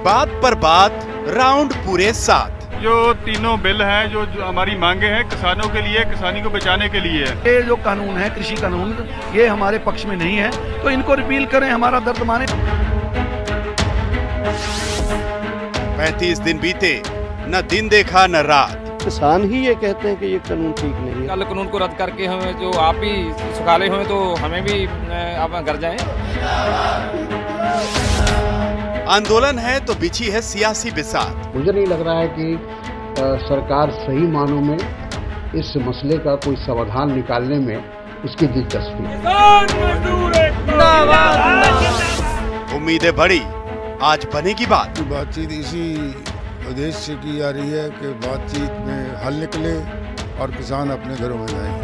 बात पर बात, राउंड पूरे 7। जो तीनों बिल हैं जो हमारी मांगे हैं किसानों के लिए, किसानी को बचाने के लिए है। ये जो कानून है, कृषि कानून, ये हमारे पक्ष में नहीं है, तो इनको रिपील करें, हमारा दर्द माने। 35 दिन बीते, न दिन देखा न रात। किसान ही ये कहते हैं कि ये कानून ठीक नहीं है। कल कानून को रद्द करके हमें जो आप ही सुखाले हुए तो हमें भी आप घर जाएं। आंदोलन है तो बिछी है सियासी बिसात। मुझे नहीं लग रहा है कि सरकार सही मानों में इस मसले का कोई समाधान निकालने में उसकी दिलचस्पी है। उम्मीदें बढ़ी, आज बनेगी बात। बातचीत इसी उद्देश्य से की जा रही है कि बातचीत में हल निकले और किसान अपने घरों में जाएं।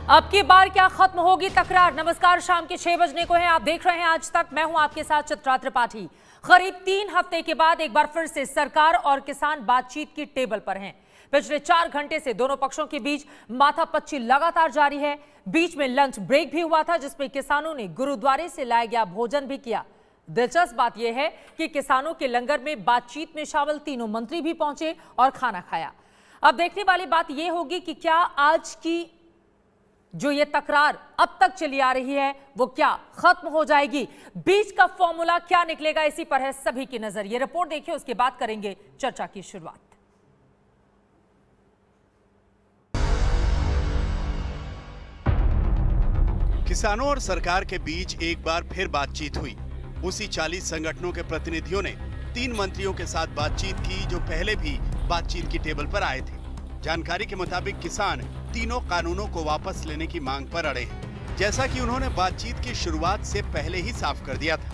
अब की बार क्या खत्म होगी तकरार। नमस्कार, शाम के 6 बजने को है, आप देख रहे हैं आज तक। मैं हूं आपके साथ चित्रा त्रिपाठी। करीब 3 हफ्ते के बाद एक बार फिर से सरकार और किसान बातचीत की टेबल पर हैं। पिछले 4 घंटे से दोनों पक्षों के बीच माथापच्ची लगातार जारी है। बीच में लंच ब्रेक भी हुआ था, जिसमें किसानों ने गुरुद्वारे से लाया गया भोजन भी किया। दिलचस्प बात यह है कि किसानों के लंगर में बातचीत में शामिल तीनों मंत्री भी पहुंचे और खाना खाया। अब देखने वाली बात यह होगी कि क्या आज की जो ये तकरार अब तक चली आ रही है वो क्या खत्म हो जाएगी। बीच का फॉर्मूला क्या निकलेगा, इसी पर है सभी की नजर। ये रिपोर्ट देखिए, उसके बाद करेंगे चर्चा की शुरुआत। किसानों और सरकार के बीच एक बार फिर बातचीत हुई। उसी 40 संगठनों के प्रतिनिधियों ने 3 मंत्रियों के साथ बातचीत की, जो पहले भी बातचीत की टेबल पर आए थे। जानकारी के मुताबिक किसान तीनों कानूनों को वापस लेने की मांग पर अड़े हैं, जैसा कि उन्होंने बातचीत की शुरुआत से पहले ही साफ कर दिया था।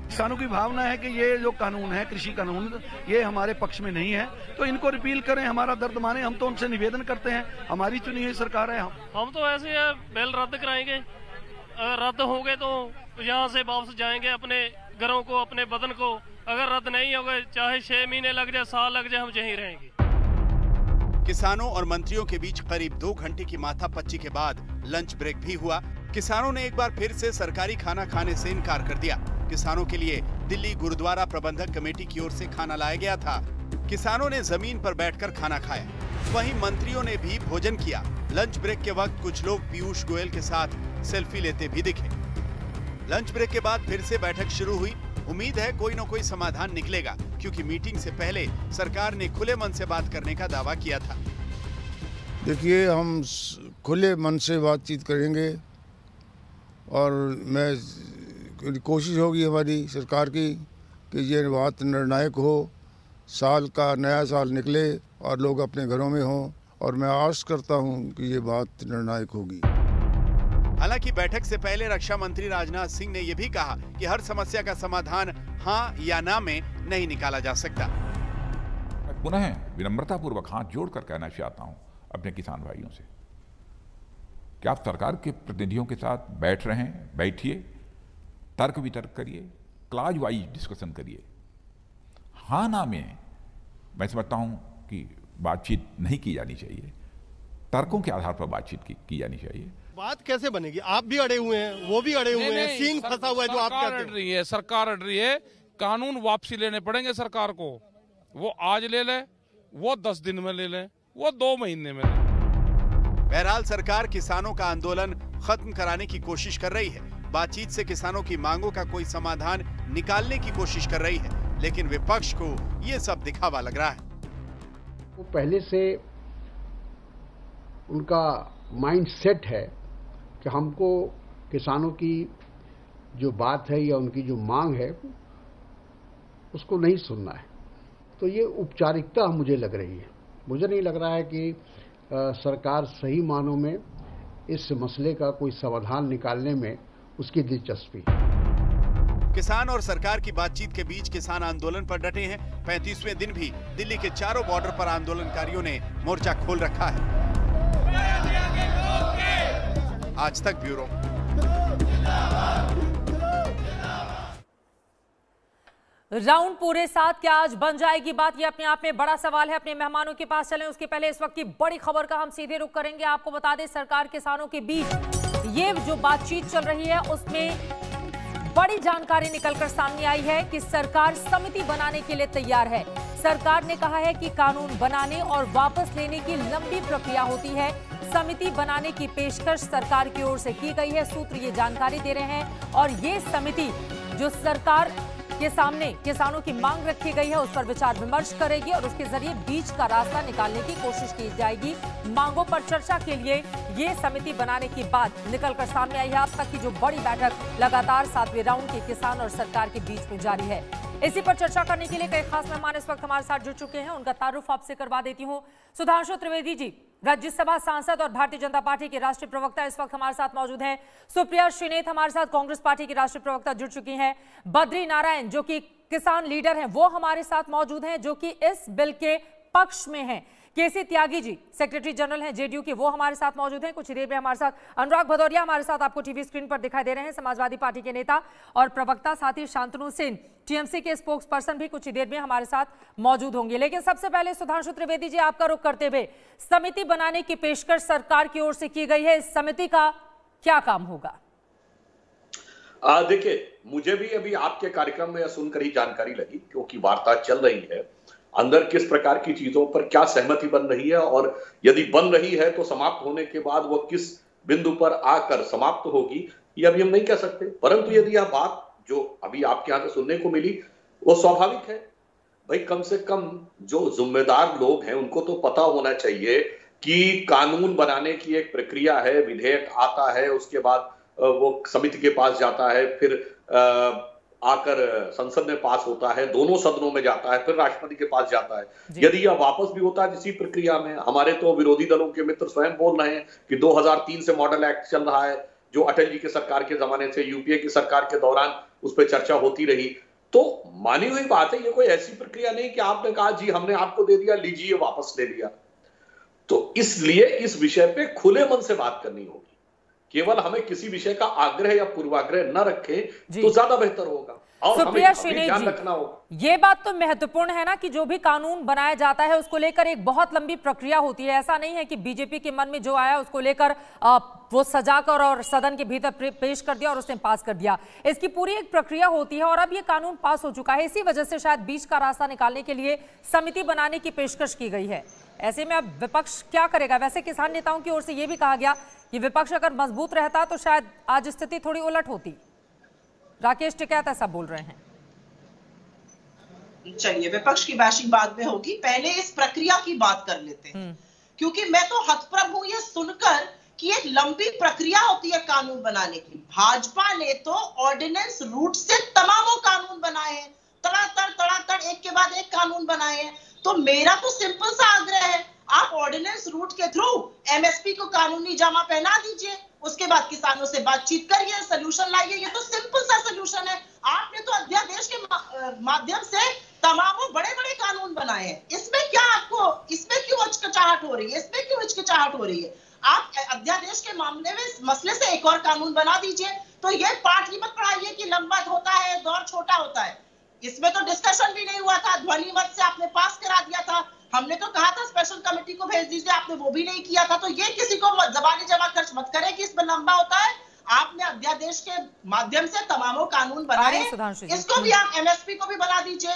किसानों की भावना है कि ये जो कानून है, कृषि कानून, ये हमारे पक्ष में नहीं है, तो इनको रिपील करें, हमारा दर्द माने। हम तो उनसे निवेदन करते हैं, हमारी चुनी हुई सरकार है। हम तो ऐसे बिल रद्द कराएंगे। अगर रद्द होंगे तो यहाँ से वापस जाएंगे अपने घरों को, अपने बदन को। अगर रद्द नहीं होंगे, चाहे 6 महीने लग जाए, साल लग जाए, हम यहीं रहेंगे। किसानों और मंत्रियों के बीच करीब 2 घंटे की माथापच्ची के बाद लंच ब्रेक भी हुआ। किसानों ने एक बार फिर से सरकारी खाना खाने से इनकार कर दिया। किसानों के लिए दिल्ली गुरुद्वारा प्रबंधक कमेटी की ओर से खाना लाया गया था। किसानों ने जमीन पर बैठकर खाना खाया। वहीं मंत्रियों ने भी भोजन किया। लंच ब्रेक के वक्त कुछ लोग पीयूष गोयल के साथ सेल्फी लेते भी दिखे। लंच ब्रेक के बाद फिर से बैठक शुरू हुई। उम्मीद है कोई न कोई समाधान निकलेगा, क्योंकि मीटिंग से पहले सरकार ने खुले मन से बात करने का दावा किया था। देखिए, हम खुले मन से बातचीत करेंगे और मैं कोशिश होगी हमारी सरकार की कि ये बात निर्णायक हो, साल का नया साल निकले और लोग अपने घरों में हों, और मैं आश करता हूं कि ये बात निर्णायक होगी। हालांकि बैठक से पहले रक्षा मंत्री राजनाथ सिंह ने यह भी कहा कि हर समस्या का समाधान हाँ या ना में नहीं निकाला जा सकता। मैं पुनः विनम्रता पूर्वक हाथ जोड़कर कहना चाहता हूं अपने किसान भाइयों से कि आप सरकार के प्रतिनिधियों के साथ बैठ रहे हैं, बैठिए, तर्क वितर्क करिए, क्लॉज वाइज डिस्कशन करिए। हाँ ना में मैं समझता हूं कि बातचीत नहीं की जानी चाहिए, तर्कों के आधार पर बातचीत की जानी चाहिए। बात कैसे बनेगी? आप भी अड़े हुए हैं, वो भी अड़े हुए हैं, सीन फंसा हुआ है जो आप कहते हैं। सरकार अड़ रही है, कानून वापसी लेने पड़ेंगे सरकार को। वो आज ले ले, वो 10 दिन में ले ले, वो 2 महीने में ले। बहरहाल सरकार किसानों का आंदोलन खत्म कराने की कोशिश कर रही है। बातचीत से किसानों की मांगों का कोई समाधान निकालने की कोशिश कर रही है, लेकिन विपक्ष को ये सब दिखावा लग रहा है। वो पहले से उनका माइंड सेट है कि हमको किसानों की जो बात है या उनकी जो मांग है उसको नहीं सुनना है। तो ये औपचारिकता मुझे लग रही है। मुझे नहीं लग रहा है कि सरकार सही मानों में इस मसले का कोई समाधान निकालने में उसकी दिलचस्पी है। किसान और सरकार की बातचीत के बीच किसान आंदोलन पर डटे हैं। 35वें दिन भी दिल्ली के चारों बॉर्डर पर आंदोलनकारियों ने मोर्चा खोल रखा है। आज तक ब्यूरो। राउंड पूरे 7 क्या आज बन जाएगी बात, ये अपने आप में बड़ा सवाल है। अपने मेहमानों के पास चलें उसके पहले इस वक्त की बड़ी खबर का हम सीधे रुख करेंगे। आपको बता दें, सरकार किसानों के बीच ये जो बातचीत चल रही है उसमें बड़ी जानकारी निकलकर सामने आई है कि सरकार समिति बनाने के लिए तैयार है। सरकार ने कहा है कि कानून बनाने और वापस लेने की लंबी प्रक्रिया होती है। समिति बनाने की पेशकश सरकार की ओर से की गई है, सूत्र ये जानकारी दे रहे हैं। और ये समिति जो सरकार के सामने किसानों की मांग रखी गई है उस पर विचार विमर्श करेगी और उसके जरिए बीच का रास्ता निकालने की कोशिश की जाएगी। मांगों पर चर्चा के लिए ये समिति बनाने की बात निकलकर सामने आई है। अब तक की जो बड़ी बैठक लगातार 7वें राउंड के किसान और सरकार के बीच में जारी है। इसी पर चर्चा करने के लिए कई खास मेहमान इस वक्त हमारे साथ जुड़ चुके हैं। उनका तारुफ आपसे करवा देती हूँ। सुधांशु त्रिवेदी जी, राज्यसभा सांसद और भारतीय जनता पार्टी के राष्ट्रीय प्रवक्ता इस वक्त हमारे साथ मौजूद हैं। सुप्रिया श्रीनेत हमारे साथ कांग्रेस पार्टी की राष्ट्रीय प्रवक्ता जुड़ चुकी हैं। बद्री नारायण जो कि किसान लीडर हैं वो हमारे साथ मौजूद हैं, जो कि इस बिल के पक्ष में हैं। केसी त्यागी जी सेक्रेटरी जनरल हैं जेडीयू के, वो हमारे साथ मौजूद हैं। कुछ ही देर में हमारे साथ अनुराग भदौरिया हमारे साथ आपको टीवी स्क्रीन पर दिखाई दे रहे हैं, समाजवादी पार्टी के नेता और प्रवक्ता। साथ ही शांतनु सेन टीएमसी के स्पोक्स पर्सन भी कुछ ही देर में हमारे साथ मौजूद होंगे। लेकिन सबसे पहले सुधांशु त्रिवेदी जी, आपका रुख करते हुए, समिति बनाने की पेशकश सरकार की ओर से की गई है, इस समिति का क्या काम होगा? देखिए, मुझे भी अभी आपके कार्यक्रम में सुनकर ही जानकारी लगी, क्योंकि वार्ता चल रही है अंदर किस प्रकार की चीजों पर क्या सहमति बन रही है, और यदि बन रही है तो समाप्त होने के बाद वो किस बिंदु पर आकर समाप्त होगी ये अभी हम नहीं कह सकते। परंतु यदि यह बात जो अभी आपके यहाँ से सुनने को मिली वो स्वाभाविक है। भाई, कम से कम जो जिम्मेदार लोग हैं उनको तो पता होना चाहिए कि कानून बनाने की एक प्रक्रिया है, विधेयक आता है, उसके बाद वो समिति के पास जाता है, फिर आकर संसद में पास होता है, दोनों सदनों में जाता है, फिर राष्ट्रपति के पास जाता है। यदि यह वापस भी होता है इसी प्रक्रिया में, हमारे तो विरोधी दलों के मित्र स्वयं बोल रहे हैं कि 2003 से मॉडल एक्ट चल रहा है, जो अटल जी की सरकार के जमाने से यूपीए की सरकार के दौरान उस पर चर्चा होती रही। तो मानी हुई बात है, ये कोई ऐसी प्रक्रिया नहीं कि आपने कहा जी हमने आपको दे दिया, लीजिए वापस ले लिया। तो इसलिए इस विषय पे खुले मन से बात करनी होगी। केवल हमें किसी विषय का आग्रह या पूर्वाग्रह न रखें तो ज्यादा बेहतर होगा। और सुप्रिया श्रीनेत जी, ये बात तो महत्वपूर्ण है ना कि जो भी कानून बनाया जाता है उसको लेकर एक बहुत लंबी प्रक्रिया होती है। ऐसा नहीं है कि बीजेपी के मन में जो आया उसको लेकर वो सजाकर और सदन के भीतर पेश कर दिया और उसने पास कर दिया। इसकी पूरी एक प्रक्रिया होती है और अब ये कानून पास हो चुका है। इसी वजह से शायद बीच का रास्ता निकालने के लिए समिति बनाने की पेशकश की गई है। ऐसे में अब विपक्ष क्या करेगा? वैसे किसान नेताओं की ओर से यह भी कहा गया कि विपक्ष अगर मजबूत रहता तो शायद आज स्थिति थोड़ी उलट होती। राकेश टिकैत ऐसा बोल रहे हैं। चलिए, विपक्ष की बैशिंग बाद में होगी, पहले इस प्रक्रिया की बात कर लेते हैं, क्योंकि मैं तो हतप्रभ हूं ये सुनकर कि एक लंबी प्रक्रिया होती है कानून बनाने की। भाजपा ने तो ऑर्डिनेंस रूट से तमामों कानून बनाए हैं, तड़ातड़ एक के बाद एक कानून बनाए हैं। तो मेरा तो सिंपल सा आग्रह है, आप ऑर्डिनेंस रूट के थ्रू एमएसपी को कानूनी जामा पहना दीजिए, उसके बाद किसानों से बातचीत करिए, सलूशन लाइए। ये तो सिंपल सा सलूशन है। आपने तो अध्यादेश के माध्यम से तमामों बड़े बड़े कानून बनाए हैं, इसमें क्या आपको, इसमें क्यों हिचकिचाहट हो रही है? इसमें क्यों हिचकिचाहट हो रही है? आप अध्यादेश के मामले में मसले से एक और कानून बना दीजिए। तो ये पाठ ही मत पढ़ाइए कि लंबा होता है, दौर छोटा होता है। इसमें तो डिस्कशन भी नहीं हुआ था, ध्वनि मत से आपने पास करा दिया था। हमने तो कहा था स्पेशल कमेटी को भेज दीजिए, आपने वो भी नहीं किया था। तो ये किसी को जबानी जमा खर्च मत करें कि इसमें लंबा होता है। आपने अध्यादेश के माध्यम से तमामों कानून बनाए, इसको भी आप एमएसपी को भी बना दीजिए,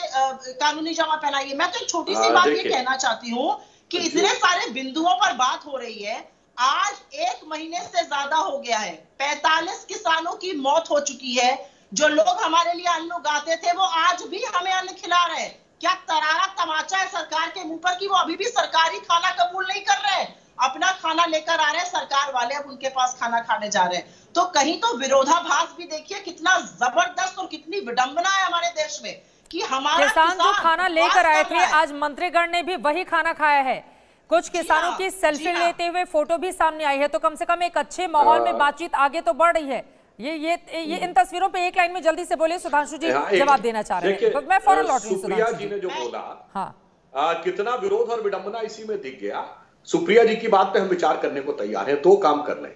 कानूनी जमा पहनाइए। मैं तो एक छोटी सी बात ये कहना चाहती हूँ कि इतने सारे बिंदुओं पर बात हो रही है। आज 1 महीने से ज्यादा हो गया है, 45 किसानों की मौत हो चुकी है। जो लोग हमारे लिए अन्न उगाते थे वो आज भी हमें अन्न खिला रहे हैं। क्या तरारा तमाचा है सरकार के मुंह पर कि वो अभी भी सरकारी खाना कबूल नहीं कर रहे हैं, अपना खाना लेकर आ रहे हैं, सरकार वाले अब उनके पास खाना खाने जा रहे हैं। तो कहीं तो विरोधाभास भी देखिए कितना जबरदस्त और कितनी विडंबना है हमारे देश में कि हमारा किसान जो खाना लेकर आए थे आज मंत्रीगण ने भी वही खाना खाया है। कुछ किसानों की सेल्फी लेते हुए फोटो भी सामने आई है। तो कम से कम एक अच्छे माहौल में बातचीत आगे तो बढ़ रही है। ये इन तस्वीरों पे एक लाइन में जल्दी से बोले सुधांशु जी, जवाब देना चाह रहे हैं। मैं फौरन लौट रही हूं। सुप्रिया जी ने जो बोला, हाँ, कितना विरोध और विडंबना इसी में दिख गया। सुप्रिया जी की बात पे हम विचार करने को तैयार हैं। 2 काम कर लें,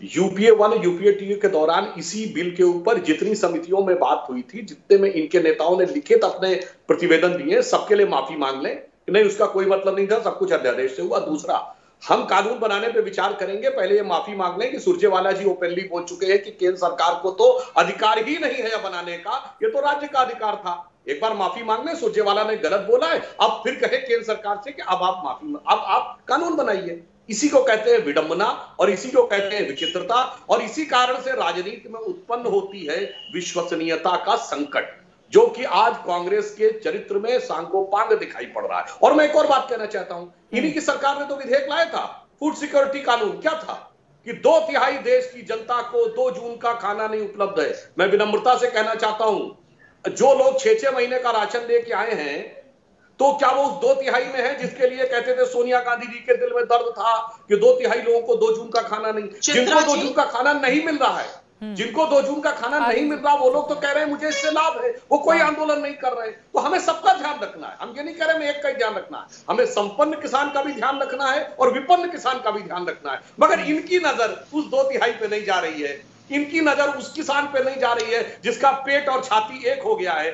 यूपीए 1 यूपीए 2 के दौरान इसी बिल के ऊपर जितनी समितियों में बात हुई थी, जितने में इनके नेताओं ने लिखित अपने प्रतिवेदन दिए, सबके लिए माफी मांग लें। नहीं, उसका कोई मतलब नहीं था, सब कुछ अध्यादेश से हुआ। दूसरा, हम कानून बनाने पे विचार करेंगे, पहले ये माफी मांग लें कि सुरजेवाला जी ओपनली बोल चुके हैं कि केंद्र सरकार को तो अधिकार ही नहीं है बनाने का, ये तो राज्य का अधिकार था। एक बार माफी मांग लें, सुरजेवाला ने गलत बोला है, अब फिर कहे केंद्र सरकार से कि अब आप कानून बनाइए। इसी को कहते हैं विडंबना और इसी को कहते हैं विचित्रता, और इसी कारण से राजनीति में उत्पन्न होती है विश्वसनीयता का संकट, जो कि आज कांग्रेस के चरित्र में सांगोपांग दिखाई पड़ रहा है। और मैं एक और बात कहना चाहता हूं, इन्हीं की सरकार ने तो विधेयक लाया था, फूड सिक्योरिटी कानून। क्या था कि 2/3 देश की जनता को 2 जून का खाना नहीं उपलब्ध है। मैं विनम्रता से कहना चाहता हूं, जो लोग 6-6 महीने का राशन लेके आए हैं, तो क्या वो उस 2/3 में है जिसके लिए कहते थे सोनिया गांधी जी के दिल में दर्द था कि 2/3 लोगों को 2 जून का खाना नहीं, जिनको 2 जून का खाना नहीं मिल रहा है, जिनको 2 जून का खाना नहीं मिल रहा, वो लोग तो कह रहे हैं मुझे इससे लाभ है, वो कोई आंदोलन नहीं कर रहे। तो हमें सबका ध्यान रखना है। हम ये नहीं कह रहे हमें एक का ही ध्यान रखना है, हमें संपन्न किसान का भी ध्यान रखना है और विपन्न किसान का भी ध्यान रखना है। मगर इनकी नजर उस 2/3 पे नहीं जा रही है, इनकी नजर उस किसान पे नहीं जा रही है जिसका पेट और छाती एक हो गया है।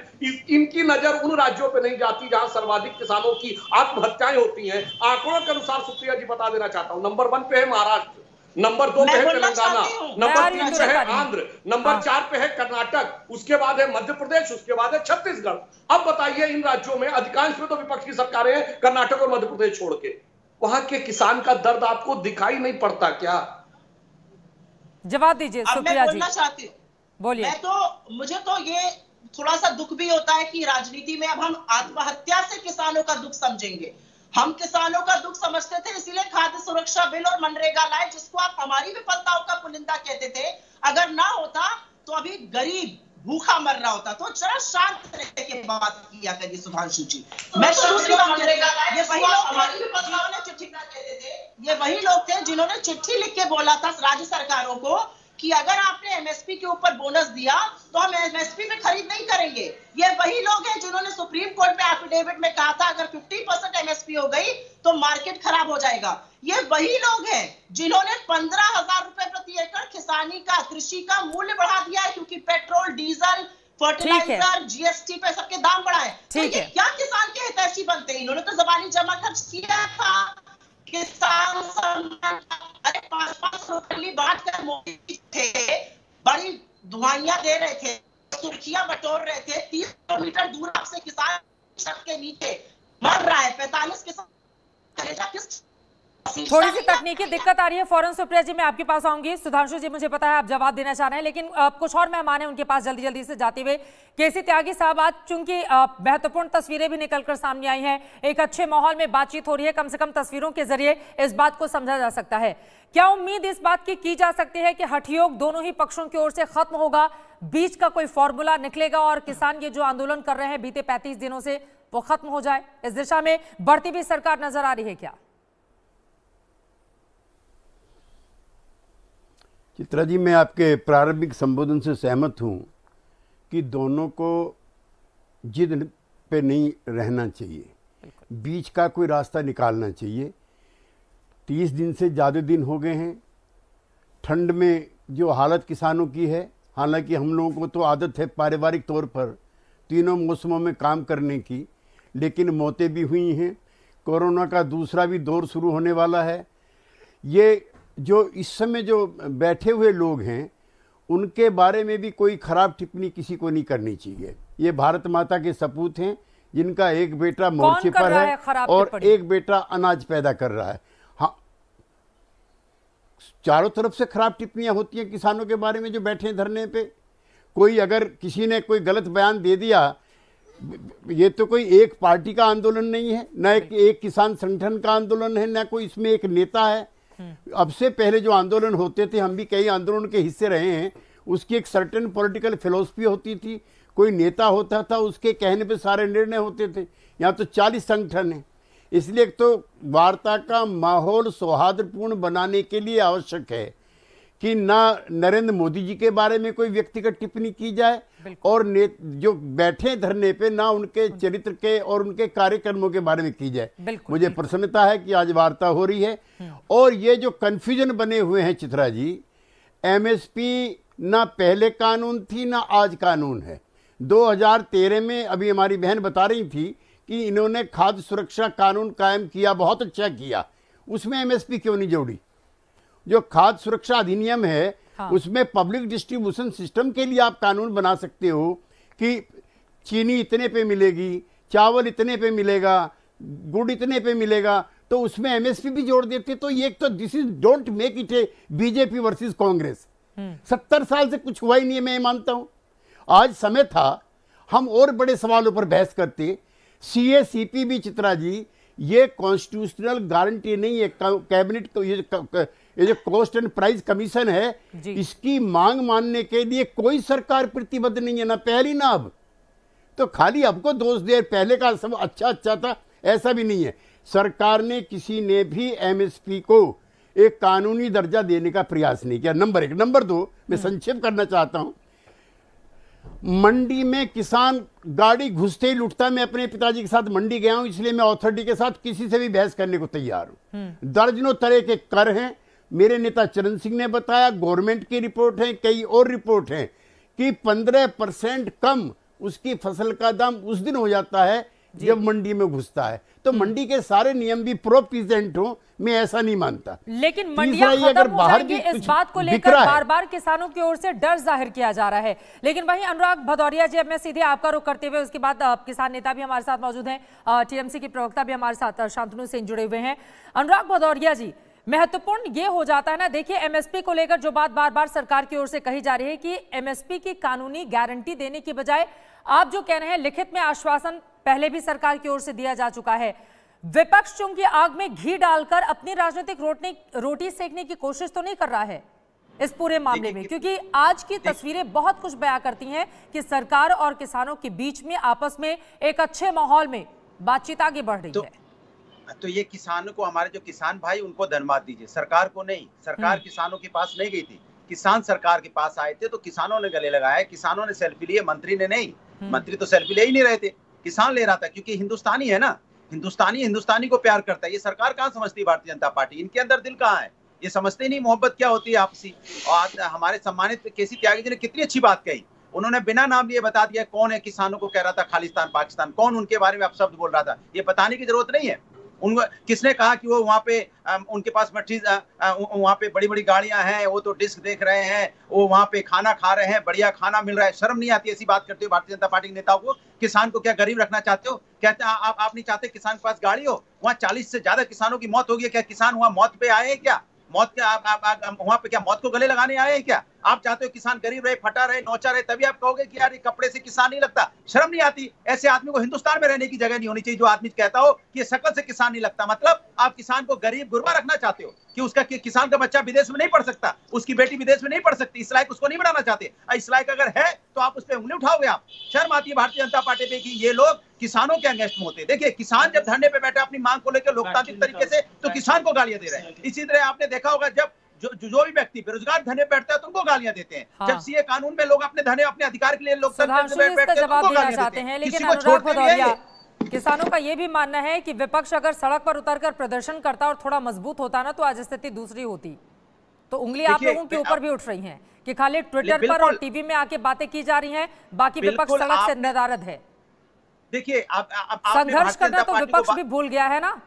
इनकी नजर उन राज्यों पे नहीं जाती जहां सर्वाधिक किसानों की आत्महत्याएं होती हैं। आंकड़ों के अनुसार सुप्रिया जी बता देना चाहता हूं, नंबर 1 पे है महाराष्ट्र, नंबर 2 पे है तेलंगाना, नंबर 3 पे है आंध्र, नंबर 4 पे है कर्नाटक, उसके बाद है मध्य प्रदेश, उसके बाद है छत्तीसगढ़। अब बताइए, इन राज्यों में अधिकांश में तो विपक्ष की सरकारें हैं, कर्नाटक और मध्य प्रदेश छोड़ के, वहां के किसान का दर्द आपको दिखाई नहीं पड़ता क्या? जवाब दीजिए सुप्रिया जी। बोलना चाहती हूँ, बोलिए। मुझे तो ये थोड़ा सा दुख भी होता है कि राजनीति में अब हम आत्महत्या से किसानों का दुख समझेंगे। हम किसानों का दुख समझते थे, इसीलिए खाद्य सुरक्षा बिल और मनरेगा लाए, जिसको आप हमारी विफलताओं का पुलिंदा कहते थे। अगर ना होता तो अभी गरीब भूखा मर रहा होता। तो जरा शांत रह के बात किया करिए सुधांशु जी। मैं तो दूसरी बात करेगा, ये वही लोग हमारी विफलताओं ने चिट्ठी ना कहते थे, ये वही लोग थे जिन्होंने चिट्ठी लिख के बोला था राज्य सरकारों को कि अगर आपने एमएसपी के ऊपर बोनस दिया तो हम एमएसपी में खरीद नहीं करेंगे। ये वही लोग हैं जिन्होंने सुप्रीम कोर्ट में एफिडेविट में कहा था अगर 50% एमएसपी हो गई तो मार्केट खराब हो जाएगा। ये वही लोग हैं जिन्होंने 15,000 रुपए प्रति एकड़ किसानी का, कृषि का मूल्य बढ़ा दिया है, क्योंकि पेट्रोल, डीजल, फर्टिलाइजर, जीएसटी पे सबके दाम बढ़ाए। तो ये क्या किसान के हितैषी बनते हैं? इन्होंने तो जबानी जमा खर्च किया था। किसान सम्मान 500 रुपये बांट कर मोदी थे, बड़ी दुआइयां दे रहे थे, सुर्खियां बटोर रहे थे। 30 किलोमीटर दूर आपसे किसान छत के नीचे मर रहा है। 45 किसान थोड़ी सी तकनीकी दिक्कत आ रही है। फौरन सुप्रिया जी मैं आपके पास आऊंगी। सुधांशु जी मुझे पता है आप जवाब देना चाह रहे हैं, लेकिन कुछ और मेहमान हैं उनके पास जल्दी जल्दी से जाते हुए। केसी त्यागी साहब, आज चूंकि महत्वपूर्ण तस्वीरें भी निकलकर सामने आई हैं, एक अच्छे माहौल में बातचीत हो रही है, कम से कम तस्वीरों के जरिए इस बात को समझा जा सकता है। क्या उम्मीद इस बात की जा सकती है कि हठयोग दोनों ही पक्षों की ओर से खत्म होगा, बीच का कोई फॉर्मूला निकलेगा और किसान ये जो आंदोलन कर रहे हैं बीते 35 दिनों से वो खत्म हो जाए? इस दिशा में बढ़ती हुई सरकार नजर आ रही है क्या? चित्रा जी, मैं आपके प्रारंभिक संबोधन से सहमत हूं कि दोनों को जिद पे नहीं रहना चाहिए, बीच का कोई रास्ता निकालना चाहिए। 30 दिन से ज़्यादा दिन हो गए हैं। ठंड में जो हालत किसानों की है, हालांकि हम लोगों को तो आदत है पारिवारिक तौर पर तीनों मौसमों में काम करने की, लेकिन मौतें भी हुई हैं। कोरोना का दूसरा भी दौर शुरू होने वाला है। ये जो इस समय जो बैठे हुए लोग हैं उनके बारे में भी कोई खराब टिप्पणी किसी को नहीं करनी चाहिए। ये भारत माता के सपूत हैं जिनका एक बेटा मोर्चे पर है और एक बेटा अनाज पैदा कर रहा है। हाँ, चारों तरफ से खराब टिप्पणियां होती हैं किसानों के बारे में जो बैठे हैं धरने पे। कोई अगर किसी ने कोई गलत बयान दे दिया, ये तो कोई एक पार्टी का आंदोलन नहीं है, न एक किसान संगठन का आंदोलन है, न कोई इसमें एक नेता है। अब से पहले जो आंदोलन होते थे, हम भी कई आंदोलन के हिस्से रहे हैं, उसकी एक सर्टेन पॉलिटिकल फिलॉसफी होती थी। कोई नेता होता था, उसके कहने पे सारे निर्णय होते थे। यहाँ तो 40 संगठन हैं। इसलिए तो वार्ता का माहौल सौहार्दपूर्ण बनाने के लिए आवश्यक है कि ना नरेंद्र मोदी जी के बारे में कोई व्यक्तिगत टिप्पणी की जाए और जो बैठे धरने पे ना उनके चरित्र के और उनके कार्यक्रमों के बारे में की जाए। मुझे प्रसन्नता है कि आज वार्ता हो रही है। और ये जो कन्फ्यूजन बने हुए हैं चित्रा जी, एमएसपी ना पहले कानून थी ना आज कानून है। 2013 में अभी हमारी बहन बता रही थी कि इन्होंने खाद्य सुरक्षा कानून कायम किया, बहुत अच्छा किया। उसमें एमएसपी क्यों नहीं जोड़ी? जो खाद्य सुरक्षा अधिनियम है उसमें पब्लिक डिस्ट्रीब्यूशन सिस्टम के लिए आप कानून बना सकते हो कि चीनी इतने पे मिलेगी, चावल इतने पे मिलेगा, गुड़ इतने पे मिलेगा, तो उसमें एमएसपी भी जोड़ देते। तो ये तो this is don't make it A BJP versus Congress. 70 साल से कुछ हुआ ही नहीं है, मैं मानता हूं। आज समय था हम और बड़े सवालों पर बहस करते। सीएसीपी भी चित्रा जी, ये कॉन्स्टिट्यूशनल गारंटी नहीं है। कैबिनेट को ये जो कॉस्ट एंड प्राइस कमीशन है, इसकी मांग मानने के लिए कोई सरकार प्रतिबद्ध नहीं है, ना पहली ना अब। तो खाली आपको दोष दे, पहले का सब अच्छा था, ऐसा भी नहीं है। सरकार ने किसी ने भी एमएसपी को एक कानूनी दर्जा देने का प्रयास नहीं किया, नंबर 1। नंबर 2, मैं संक्षेप करना चाहता हूं। मंडी में किसान गाड़ी घुसते ही लुटता। मैं अपने पिताजी के साथ मंडी गया हूं, इसलिए मैं अथॉरिटी के साथ किसी से भी बहस करने को तैयार हूं। दर्जनों तरह के कर हैं। मेरे नेता चरण सिंह ने बताया, गवर्नमेंट की रिपोर्ट है, कई और रिपोर्ट है कि 15% कम उसकी फसल का दाम उस दिन हो जाता है जब मंडी में घुसता है। तो मंडी के सारे नियम भी प्रोपिजेंट हो, मैं ऐसा नहीं मानता। लेकिन मंडियां खत्म हो जाएंगी, इस बात को लेकर बार बार किसानों की ओर से डर जाहिर किया जा रहा है। लेकिन वहीं अनुराग भदौरिया जी, अब मैं सीधे आपका रुख करते हुए उसके बाद किसान नेता भी हमारे साथ मौजूद हैं, टीएमसी के प्रवक्ता भी हमारे साथ शांतनु सिंह जुड़े हुए हैं। अनुराग भदौरिया जी, महत्वपूर्ण ये हो जाता है ना, देखिए एमएसपी को लेकर जो बात बार बार सरकार की ओर से कही जा रही है कि एमएसपी की कानूनी गारंटी देने की बजाय आप जो कह रहे हैं लिखित में आश्वासन पहले भी सरकार की ओर से दिया जा चुका है। विपक्ष चूंकि आग में घी डालकर अपनी राजनीतिक रोटी सेकने की कोशिश तो नहीं कर रहा है इस पूरे मामले में, क्योंकि आज की तस्वीरें बहुत कुछ बयां करती हैं कि सरकार और किसानों के बीच में आपस में एक अच्छे माहौल में बातचीत आगे बढ़ रही है। तो ये किसानों को, हमारे जो किसान भाई, उनको धन्यवाद दीजिए, सरकार को नहीं। सरकार किसानों के पास नहीं गई थी, किसान सरकार के पास आए थे, तो किसानों ने गले लगाए, किसानों ने सेल्फी लिए, मंत्री ने नहीं। मंत्री तो सेल्फी ले ही नहीं रहे थे, किसान ले रहा था, क्योंकि हिंदुस्तानी है ना, हिंदुस्तानी को प्यार करता है। ये सरकार कहाँ समझती है भारतीय जनता पार्टी, इनके अंदर दिल कहाँ है, ये समझते नहीं मोहब्बत क्या होती है आपसी। और हमारे सम्मानित केसी त्यागी जी ने कितनी अच्छी बात कही, उन्होंने बिना नाम लिए बता दिया कौन है। किसानों को कह रहा था खालिस्तान पाकिस्तान, कौन उनके बारे में आप शब्द बोल रहा था, ये बताने की जरूरत नहीं है। उनको किसने कहा कि वो वहाँ पे उनके पास मट्टी, वहाँ पे बड़ी बड़ी गाड़ियां हैं, वो तो डिस्क देख रहे हैं, वो वहाँ पे खाना खा रहे हैं, बढ़िया खाना मिल रहा है। शर्म नहीं आती ऐसी बात करते हो भारतीय जनता पार्टी के नेताओं को? किसान को क्या गरीब रखना चाहते हो? कहते हैं आप नहीं चाहते किसान के पास गाड़ी हो? वहाँ 40 से ज्यादा किसानों की मौत हो गई, क्या किसान वहाँ मौत पे आए हैं? क्या मौत के वहाँ पे क्या मौत को गले लगाने आए हैं क्या? आप चाहते हो किसान गरीब रहे, फटा रहे, नौचा रहे, तभी आप कहोगे कि यार ये कपड़े से किसान नहीं लगता। शर्म नहीं आती? ऐसे आदमी को हिंदुस्तान में रहने की जगह नहीं होनी चाहिए, जो आदमी कहता हो कि ये शकल से किसान नहीं लगता। मतलब आप किसान को गरीब गुरबा रखना चाहते हो कि उसका किसान का बच्चा विदेश में नहीं पढ़ सकता, उसकी बेटी विदेश में नहीं पढ़ सकती, इस लायक उसको नहीं बनाना चाहते। इस लायक अगर है तो आप उस पर उंगली उठाओगे। आप शर्म आती है भारतीय जनता पार्टी पे कि ये लोग किसानों के अगेंस्ट में होते। देखिए, किसान जब धरने पे बैठा अपनी मांग को लेकर लोकतांत्रिक तरीके से, तो किसान को गालियां दे रहे हैं। इसी तरह आपने देखा होगा जब जो भी व्यक्ति बेरोजगार धरने बैठता है तो उनको गालियां देते हैं। हाँ। जब सीए कानून में लोग अपने धरने, अपने अधिकार के लिए लोकतंत्र में बैठते हैं तो उनको गालियां देते हैं। लेकिन अनुराग भदौरिया, किसानों का ये भी मानना है कि विपक्ष अगर सड़क पर उतरकर प्रदर्शन करता और थोड़ा मजबूत होता ना, तो आज स्थिति दूसरी होती। तो उंगली आप लोगों के ऊपर भी उठ रही है कि खाली ट्विटर पर और टीवी में आके बातें की जा रही हैं, बाकी विपक्ष सड़क से नदारद है। देखिए, संघर्ष करना तो विपक्ष भी भूल गया है ना।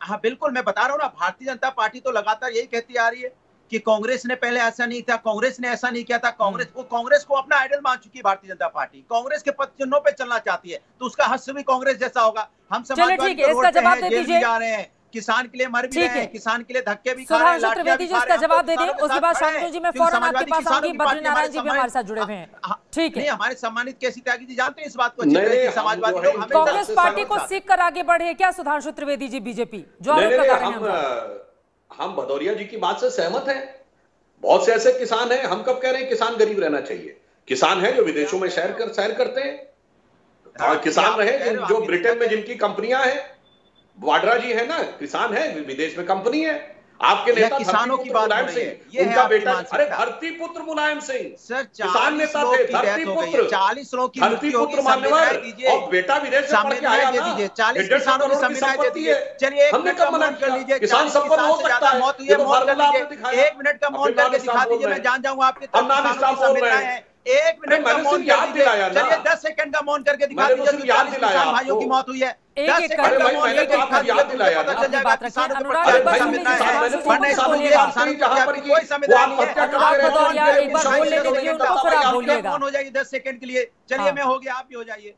हाँ बिल्कुल, मैं बता रहा हूँ ना, भारतीय जनता पार्टी तो लगातार यही कहती आ रही है कि कांग्रेस ने पहले ऐसा नहीं था, कांग्रेस ने ऐसा नहीं किया था। कांग्रेस को अपना आइडल मान चुकी है भारतीय जनता पार्टी, कांग्रेस के पद चिन्हों पे चलना चाहती है, तो उसका हश्र भी कांग्रेस जैसा होगा। हम समाजवादी को रोड पे हैं, जेल भी जा रहे हैं, किसान के लिए मर भी रहे हैं, किसान के लिए धक्के भी खा रहे हैं, लाठियां भी खा रहे हैं। जवाब दे दें, उसके बाद शांतनु जी, मैं फौरन आपके पास आऊंगी। बद्रीनारायण जी भी हमारे साथ जुड़े हुए हैं। ठीक है, हमारे सम्मानित केसी त्यागी जी जानते हैं इस बात को, समाजवादी लोग कांग्रेस पार्टी को सीख कर आगे बढ़े क्या सुधांशु त्रिवेदी जी, बीजेपी जो आरोप लगा रहे हैं? हम भदौरिया जी की बात से सहमत हैं। बहुत से ऐसे किसान हैं, हम कब कह रहे हैं किसान गरीब रहना चाहिए? किसान है जो विदेशों में सैर करते हैं, किसान रहे जो ब्रिटेन में जिनकी कंपनियां हैं, वाड्रा जी है ना, किसान है, विदेश में कंपनी है। आपके नेता किसानों की बात मुलायम सिंह, उनका बेटा, अरे धरती पुत्र मुलायम सिंह सर, किसान नेता थे, धरती पुत्र, 40 लोगों की धरती पुत्र मान्यवर, और बेटा विदेश से पढ़ के आया ना, 40 किसानों की संपत्ति है। चलिए हमने कब मना कर लीजिए, किसान संपन्न हो सकता है, मौत हुई है, मौत कर लीजिए, 1 मिनट का मौन करके दिखा दीजिए, मैं जान जाऊंगा आपके संवेदनाएं हैं। 1 मिनट का मौन याद दिलाया, चलिए 10 सेकंड का मौन करके दिखा दीजिए, 40 किसान भाइयों की मौत हुई है। 10 सेकंड का मौन करके दिखा याद दिलाया, पता चल जाएगा किसानों को कोई मौन हो जाएगी 10 सेकंड के लिए। चलिए मैं हो गया, आप भी हो जाइए।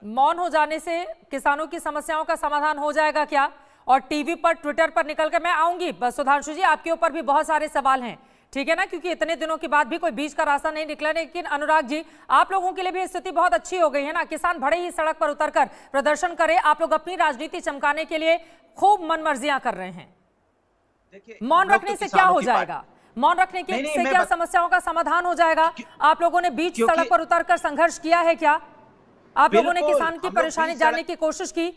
मौन हो जाने से किसानों की समस्याओं का समाधान हो जाएगा क्या? और टीवी पर, ट्विटर पर निकलकर मैं आऊंगी, बस सुधांशु जी आपके ऊपर भी बहुत सारे सवाल हैं, ठीक है ना, क्योंकि इतने दिनों के बाद भी कोई बीच का रास्ता नहीं निकला। लेकिन अनुराग जी, आप लोगों के लिए भी स्थिति बहुत अच्छी हो गई है ना, किसान भले ही सड़क पर उतरकर प्रदर्शन करें, आप लोग अपनी राजनीति चमकाने के लिए खूब मनमर्जियां कर रहे हैं। मौन रखने से क्या हो जाएगा? मौन रखने से क्या समस्याओं का समाधान हो जाएगा? आप लोगों ने बीच सड़क पर उतरकर संघर्ष किया है क्या? आप लोगों ने किसान की परेशानी जानने की कोशिश की?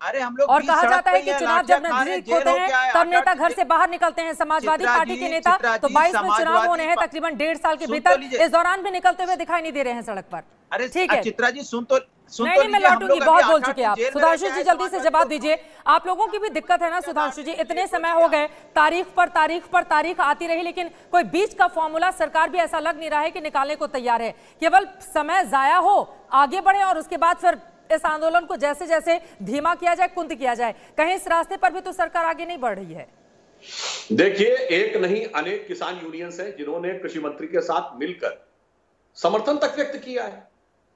अरे हम लोग और कहा जाता है कि चुनाव जब नजदीक होते हैं तब नेता घर से बाहर निकलते हैं। समाजवादी पार्टी के नेता तो 22 में चुनाव होने हैं, तकरीबन 1.5 साल के भीतर, इस दौरान भी निकलते हुए दिखाई नहीं दे रहे हैं सड़क पर। अरे ठीक है चित्रा जी, सुन तो नहीं, मैं लौटूंगी, बहुत बोल चुके आप। सुधांशु जी जल्दी से जवाब दीजिए। आप लोगों की भी दिक्कत है ना सुधांशु जी, इतने समय हो गए, तारीख पर तारीख पर तारीख आती रही, लेकिन कोई बीच का फॉर्मूला सरकार भी ऐसा लग नहीं रहा है कि निकालने को तैयार है। केवल समय जाया हो, आगे बढ़े और उसके बाद फिर इस आंदोलन को जैसे जैसे धीमा किया जाए, कुंद किया जाए। कहीं इस रास्ते पर भी तो सरकार आगे नहीं बढ़ रही है। देखिए, एक नहीं अनेक किसान यूनियंस हैं जिन्होंने कृषि मंत्री के साथ मिलकर समर्थन तक व्यक्त किया है।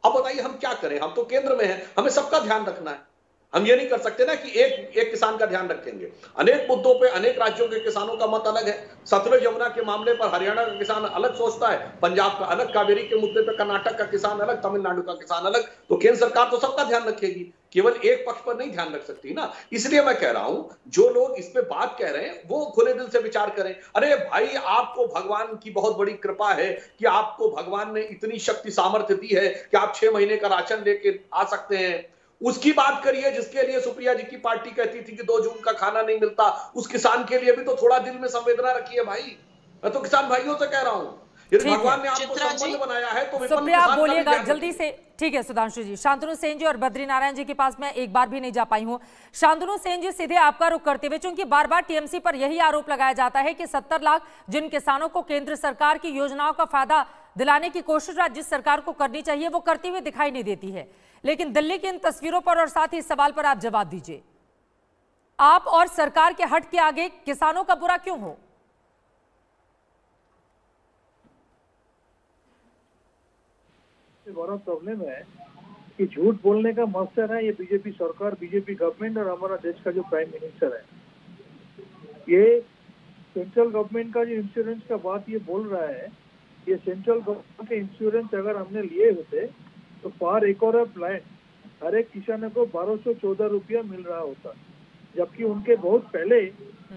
अब बताइए हम क्या करें? हम तो केंद्र में हैं, हमें सबका ध्यान रखना है। हम ये नहीं कर सकते ना कि एक किसान का ध्यान रखेंगे। अनेक मुद्दों पे अनेक राज्यों के किसानों का मत अलग है। सतलुज यमुना के मामले पर हरियाणा का किसान अलग सोचता है, पंजाब का अलग, कावेरी के मुद्दे पे कर्नाटक का किसान अलग, तमिलनाडु का किसान अलग। तो केंद्र सरकार तो सबका ध्यान रखेगी, केवल एक पक्ष पर नहीं ध्यान रख सकती ना। इसलिए मैं कह रहा हूं, जो लोग इस पे बात कह रहे हैं वो खुले दिल से विचार करें। अरे भाई, आपको भगवान की बहुत बड़ी कृपा है कि आपको भगवान ने इतनी शक्ति सामर्थ्य दी है कि आप 6 महीने का राशन लेके आ सकते हैं। उसकी बात करिए जिसके लिए सुप्रिया जी की पार्टी कहती थी कि 2 जून का खाना नहीं मिलता। उस किसान के लिए भी तो थोड़ा दिल में संवेदना रखिए भाई। मैं तो किसान भाइयों से कह रहा हूं, यदि भगवान ने आपको संपन्न बनाया है तो सुप्रिया आप बोलिएगा जल्दी से। ठीक है सुधांशु जी। शांतनु सेन जी और बद्री नारायण जी के पास मैं एक बार भी नहीं जा पाई हूं। शांतनु सेन जी, सीधे आपका रुख करते हुए, चूंकि बार बार टीएमसी पर यही आरोप लगाया जाता है कि 70 लाख जिन किसानों को केंद्र सरकार की योजनाओं का फायदा दिलाने की कोशिश राज्य सरकार को करनी चाहिए वो करती हुई दिखाई नहीं देती है। लेकिन दिल्ली की इन तस्वीरों पर और साथ ही इस सवाल पर आप जवाब दीजिए, आप और सरकार के हट के आगे किसानों का बुरा क्यों हो? बड़ा प्रॉब्लम है कि झूठ बोलने का मकसद है ये बीजेपी सरकार, बीजेपी गवर्नमेंट और हमारा देश का जो प्राइम मिनिस्टर है। ये सेंट्रल गवर्नमेंट का जो इंश्योरेंस का बात ये बोल रहा है, ये सेंट्रल गवर्नमेंट के इंश्योरेंस अगर हमने लिए होते तो पर एकड़ ऑफ लैंड हर एक किसान को 1214 रुपया मिल रहा होता, जबकि उनके बहुत पहले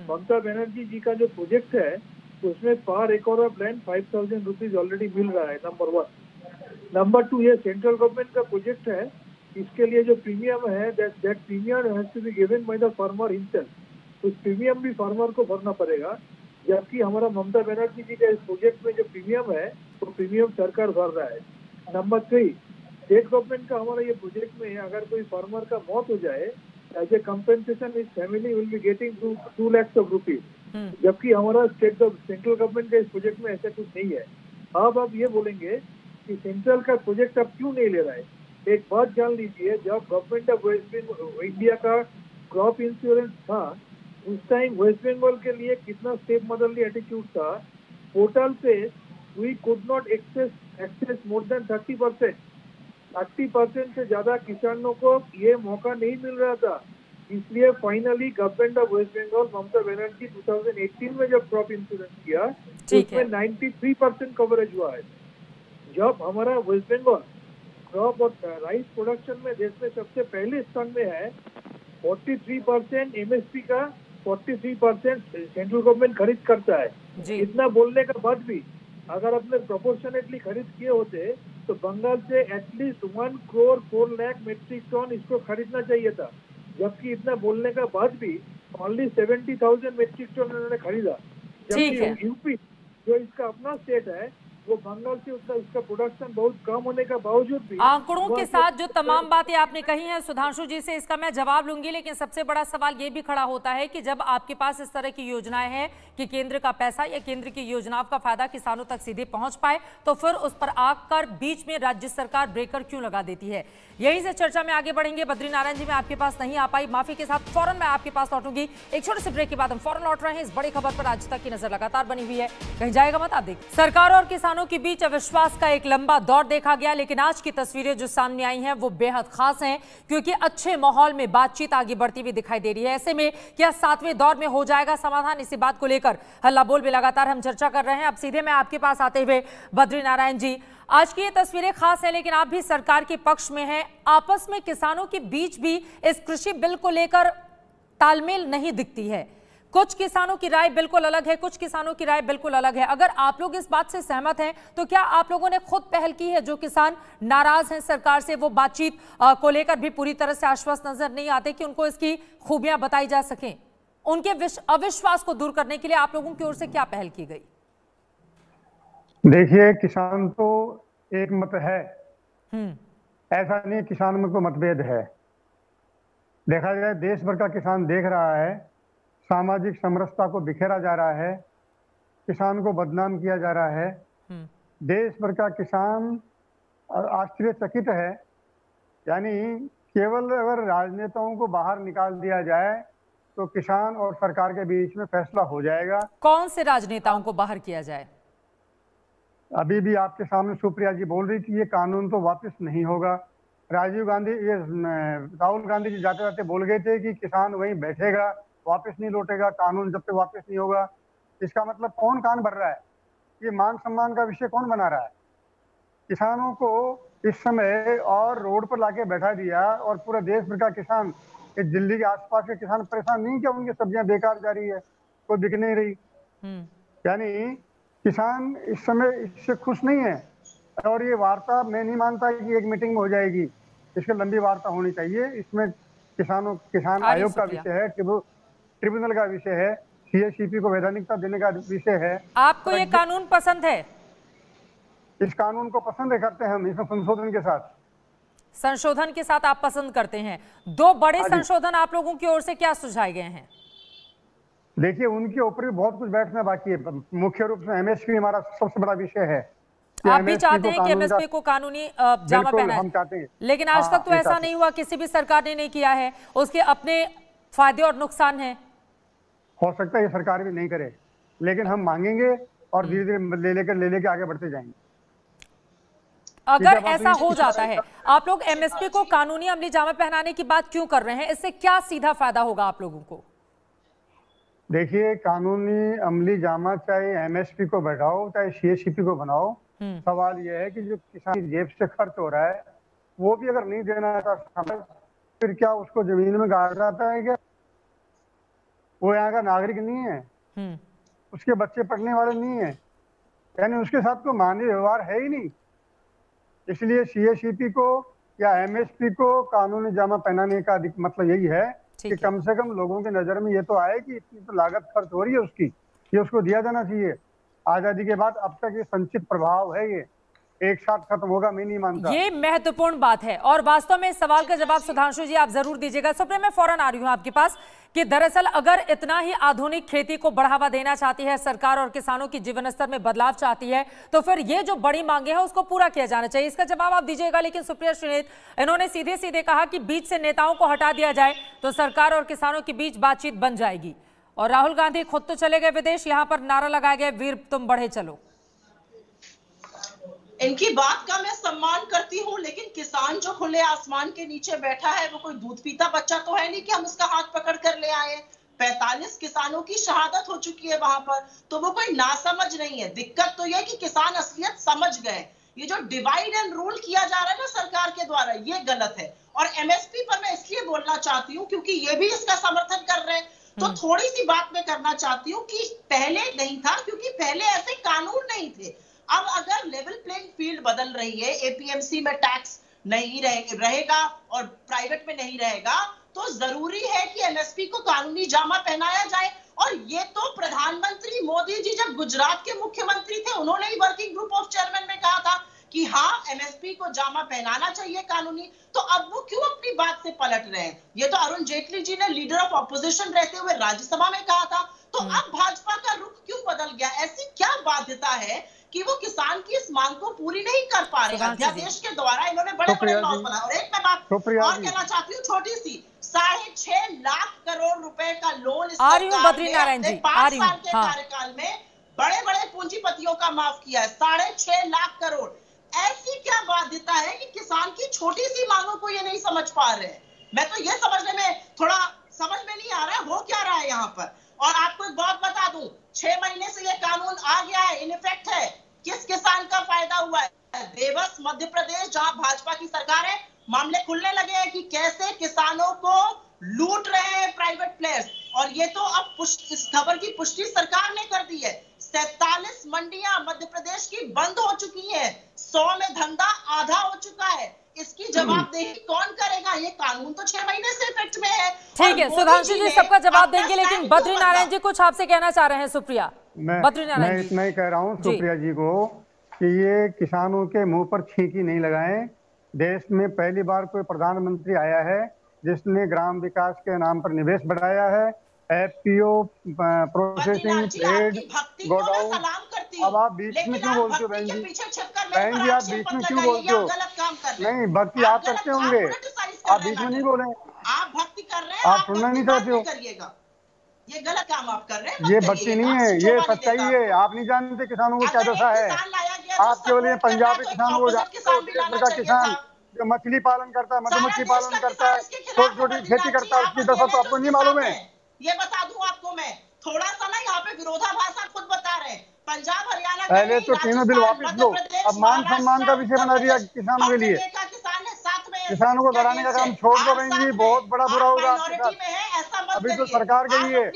ममता बनर्जी जी का जो प्रोजेक्ट है उसमें पर एकड़ ऑफ लैंड 5000 रुपीज ऑलरेडी मिल रहा है। नंबर 1। नंबर 2, ये सेंट्रल गवर्नमेंट का प्रोजेक्ट है, इसके लिए जो प्रीमियम है that premium has to be given by the farmer himself. उस प्रीमियम भी फार्मर को भरना पड़ेगा, जबकि हमारा ममता बनर्जी जी का इस प्रोजेक्ट में जो प्रीमियम है वो प्रीमियम सरकार भर रहा है। नंबर 3, स्टेट गवर्नमेंट का हमारा ये प्रोजेक्ट में अगर कोई फार्मर का मौत हो जाए एज ए कंपेंसेशन इस family will be getting 2 lakhs of rupees, जबकि हमारा सेंट्रल गवर्नमेंट का इस प्रोजेक्ट में ऐसा कुछ नहीं है। अब आप ये बोलेंगे कि सेंट्रल का प्रोजेक्ट अब क्यों नहीं ले रहा है? एक बात जान लीजिए, जब government of West Bengal India का क्रॉप इंश्योरेंस था उस टाइम वेस्ट बंगाल के लिए कितना स्टेप मदरली एटीट्यूड था। पोर्टल पे we could not access more than 30%। 30% से ज्यादा किसानों को ये मौका नहीं मिल रहा था। इसलिए finally government of West Bengal Mamata Banerjee 2018 में जब क्रॉप इंश्योरेंस किया उसमें 93% कवरेज हुआ है। जब हमारा वेस्ट बंगाल क्रॉप और राइस प्रोडक्शन में देश में सबसे पहले स्थान में है, 43% एमएसपी का 43% सेंट्रल गवर्नमेंट खरीद करता है। इतना बोलने के बाद भी अगर अपने प्रोपोर्शनेटली खरीद किए होते तो बंगाल से at least 1 crore 4 lakh metric ton इसको खरीदना चाहिए था। जबकि इतना बोलने के बाद भी ओनली 70,000 मेट्रिक टन उन्होंने खरीदा। ठीक है। जबकि यूपी जो इसका अपना स्टेट है वो बंगाल से उसका प्रोडक्शन बहुत कम होने का बावजूद भी आंकड़ों के साथ जो तमाम बातें आपने कही हैं सुधांशु जी से, इसका मैं जवाब लूंगी, लेकिन सबसे बड़ा सवाल ये भी खड़ा होता है कि जब आपके पास इस तरह की योजनाएं हैं कि केंद्र का पैसा या केंद्र की योजनाओं का फायदा किसानों तक सीधे पहुंच पाए, तो फिर उस पर आकर बीच में राज्य सरकार ब्रेकर क्यों लगा देती है? यहीं से चर्चा में आगे बढ़ेंगे। बद्रीनारायण जी, मैं आपके पास नहीं आ पाई, माफी के साथ फौरन मैं आपके पास लौटूंगी। एक छोटे से ब्रेक के बाद हम फौरन लौट रहे हैं। इस बड़ी खबर पर आज तक की नजर लगातार बनी हुई है, कहीं जाएगा मत, आप देखिए। सरकार और किसानों के बीच अविश्वास का एक लंबा दौर देखा गया, लेकिन आज की तस्वीरें जो सामने आई हैं वो बेहद खास हैं, क्योंकि अच्छे माहौल में बातचीत आगे बढ़ती हुई दिखाई दे रही है। ऐसे में क्या 7वें दौर में हो जाएगा समाधान? इसी बात को लेकर हल्ला बोल में लगातार हम चर्चा कर रहे हैं। अब सीधे मैं आपके पास आते हुए बद्रीनारायण जी, आज की ये तस्वीरें खास है, लेकिन आप भी सरकार के पक्ष में हैं। आपस में किसानों के बीच भी इस कृषि बिल को लेकर तालमेल नहीं दिखती है। कुछ किसानों की राय बिल्कुल अलग है, कुछ किसानों की राय बिल्कुल अलग है। अगर आप लोग इस बात से सहमत हैं तो क्या आप लोगों ने खुद पहल की है? जो किसान नाराज हैं सरकार से, वो बातचीत को लेकर भी पूरी तरह से आश्वस्त नजर नहीं आते कि उनको इसकी खूबियां बताई जा सकें। उनके अविश्वास को दूर करने के लिए आप लोगों की ओर से क्या पहल की गई? देखिए, किसान तो एक मत है, ऐसा नहीं किसान में कोई मतभेद है। देखा जाए देश भर का किसान देख रहा है, सामाजिक समरसता को बिखेरा जा रहा है, किसान को बदनाम किया जा रहा है। देश भर का किसान आश्चर्यचकित है। यानी केवल अगर राजनेताओं को बाहर निकाल दिया जाए तो किसान और सरकार के बीच में फैसला हो जाएगा। कौन से राजनेताओं को बाहर किया जाए? अभी भी आपके सामने सुप्रिया जी बोल रही थी ये कानून तो वापस नहीं होगा। राहुल गांधी जी जाते जाते बोल गए थे कि किसान वहीं बैठेगा, वापस नहीं लौटेगा कानून जब तक वापस नहीं होगा। इसका मतलब कौन कान भर रहा है? ये मान सम्मान का विषय कौन बना रहा है? किसानों को इस समय और रोड पर लाके बैठा दिया और पूरा देश भर का किसान, इस दिल्ली के आसपास के किसान परेशान नहीं क्या उनकी सब्जियां बेकार जा रही है, कोई बिक नहीं रही। यानी किसान इस समय इससे खुश नहीं है। और ये वार्ता मैं नहीं मानता कि एक मीटिंग में हो जाएगी, इसकी लंबी वार्ता होनी चाहिए। इसमें किसान आयोग का विषय है, ट्रिब्यूनल का विषय है, सीएससीपी को वैधानिकता देने का विषय है। आपको ये कानून पसंद है? इस कानून को पसंद करते हैं हम, इसमें संशोधन के साथ आप पसंद करते हैं। दो बड़े संशोधन आप लोगों की ओर से क्या सुझाए गए हैं? देखिए, उनके ऊपर भी बहुत कुछ बैठना बाकी है। मुख्य रूप से एमएसपी हमारा सबसे बड़ा विषय है। आप भी चाहते हैं कि एमएसपी को कानूनी जामा पहनाए, चाहते हैं, लेकिन आज तक तो ऐसा नहीं हुआ, किसी भी सरकार ने नहीं किया है। उसके अपने फायदे और नुकसान हैं। हो सकता है ये सरकार भी नहीं करे, लेकिन हम मांगेंगे और धीरे धीरे ले लेके आगे बढ़ते जाएंगे। अगर ऐसा हो जाता है, आप लोग एमएसपी को कानूनी अमली जामा पहनाने की बात क्यों कर रहे हैं? इससे क्या सीधा फायदा होगा आप लोगों को? देखिए, कानूनी अमली जामा चाहे एमएसपी को बैठाओ चाहे सीएससीपी को बनाओ, सवाल यह है कि जो किसान की जेब से खर्च हो रहा है वो भी अगर नहीं देना चाहता फिर क्या उसको जमीन में गाड़ जाता है क्या? वो यहाँ का नागरिक नहीं है, उसके बच्चे पढ़ने वाले नहीं है, यानी उसके साथ कोई मानवीय व्यवहार है ही नहीं। इसलिए सीएससीपी को या एमएसपी को कानूनी जामा पहनाने का मतलब यही है कि कम से कम लोगों की नजर में ये तो आए कि इतनी तो लागत खर्च हो रही है उसकी, ये उसको दिया जाना चाहिए। आजादी के बाद अब तक ये संचित प्रभाव है, ये एक साथ खत्म होगा मैं नहीं मानता। ये महत्वपूर्ण बात है और वास्तव में इस सवाल का जवाब सुधांशु जी आप जरूर दीजिएगा। सुप्रिया, मैं फौरन आ रही हूं आपके पास कि दरअसल अगर इतना ही आधुनिक खेती को बढ़ावा देना चाहती है सरकार और किसानों की जीवन स्तर में बदलाव चाहती है तो फिर ये जो बड़ी मांगे हैं उसको पूरा किया जाना चाहिए। इसका जवाब आप दीजिएगा। लेकिन सुप्रिया श्रीनेत, इन्होंने सीधे सीधे कहा कि बीच से नेताओं को हटा दिया जाए तो सरकार और किसानों के बीच बातचीत बन जाएगी। और राहुल गांधी खुद तो चले गए विदेश, यहां पर नारा लगाया गया वीर तुम बढ़े चलो। इनकी बात का मैं सम्मान करती हूँ, लेकिन किसान जो खुले आसमान के नीचे बैठा है वो कोई दूध पीता बच्चा तो है नहीं कि हम उसका हाथ पकड़ कर ले आए। 45 किसानों की शहादत हो चुकी है वहां पर, तो वो कोई नासमझ नहीं है। दिक्कत तो यह कि किसान असलियत समझ गए। ये जो डिवाइड एंड रूल किया जा रहा है ना सरकार के द्वारा, ये गलत है। और एमएसपी पर मैं इसलिए बोलना चाहती हूँ क्योंकि ये भी इसका समर्थन कर रहे हैं। तो थोड़ी सी बात मैं करना चाहती हूँ कि पहले नहीं था, क्योंकि पहले ऐसे कानून नहीं थे। अब अगर लेवल प्लेइंग फील्ड बदल रही है, एपीएमसी में टैक्स नहीं रहेगा और प्राइवेट में नहीं रहेगा, तो जरूरी है कि एमएसपी को कानूनी जामा पहनाया जाए। और ये तो प्रधानमंत्री मोदी जी जब गुजरात के मुख्यमंत्री थे, उन्होंने ही वर्किंग ग्रुप ऑफ चेयरमैन में कहा था कि हाँ एमएसपी को जामा पहनाना चाहिए कानूनी। तो अब वो क्यों अपनी बात से पलट रहे हैं? ये तो अरुण जेटली जी ने लीडर ऑफ ऑपोजिशन रहते हुए राज्यसभा में कहा था। तो अब भाजपा का रुख क्यों बदल गया? ऐसी क्या बाध्यता है कि वो किसान की इस मांग को पूरी नहीं कर पा रहे? अध्यादेश के द्वारा इन्होंने बड़े बड़े लॉस बनाए। और एक मैं बात और कहना चाहती हूँ छोटी सी, 6.5 लाख करोड़ रुपए का लोन इस सरकार ने 5 साल के कार्यकाल में बड़े बड़े पूंजीपतियों का माफ किया है। 6.5 लाख करोड़। ऐसी क्या बाध्यता है कि किसान की छोटी सी मांगों को ये नहीं समझ पा रहे हैं? मैं तो ये समझने में थोड़ा समझ में नहीं आ रहा है हो क्या रहा है यहाँ पर। और आपको एक बात बता दूं, 6 महीने से ये कानून आ गया है, इन इफेक्ट है। किस किसान का फायदा हुआ है? देवस मध्य प्रदेश जहां भाजपा की सरकार है, मामले खुलने लगे हैं कि कैसे किसानों को लूट रहे हैं प्राइवेट प्लेयर्स। और ये तो अब इस खबर की पुष्टि सरकार ने कर दी है। 47 मंडियां मध्य प्रदेश की बंद हो चुकी हैं। 100 में धंधा आधा हो चुका है। इसकी जवाबदेही कौन करेगा? ये कानून तो 6 महीने से इफेक्ट में है। ठीक है, सुधांशु जी सबका जवाब देंगे, लेकिन बद्री नारायण जी कुछ आपसे कहना चाह रहे हैं। सुप्रिया, मैं इतना ही कह रहा हूँ सुप्रिया जी को कि ये किसानों के मुंह पर छींकी नहीं लगाएं। देश में पहली बार कोई प्रधानमंत्री आया है जिसने ग्राम विकास के नाम पर निवेश बढ़ाया है। FPO, processing, trade, godown. अब आप बीच में क्यों बोलते हो बहन जी? बहन जी आप बीच में क्यों बोलते हो? नहीं, भक्ति आप करते होंगे, आप बीच में नहीं बोले। आप भक्ति कर रहे हैं, आप सुनना नहीं चाहते हो। ये गलत काम आप कर रहे हैं। ये भक्ति नहीं है, ये सच्चाई है। आप नहीं जानते किसानों को क्या दशा है। आप केवल ये पंजाब के किसान को जानते, किसान जो मछली पालन करता है, मधुमक्खी पालन करता है, छोटी छोटी खेती करता है, उसकी दशा तो आपको नहीं मालूम है। ये बता दूं आपको मैं, थोड़ा सा ना यहाँ पे विरोधाभास आप खुद बता रहे हैं। पंजाब हरियाणा पहले तो तीनों बिल वापस लो। अब मान सम्मान का विषय बना दिया किसानों के लिए। किसानों को डराने का काम छोड़ दो बहन जी, बहुत बड़ा बुरा होगा आपके साथ। अभी तो सरकार गई है,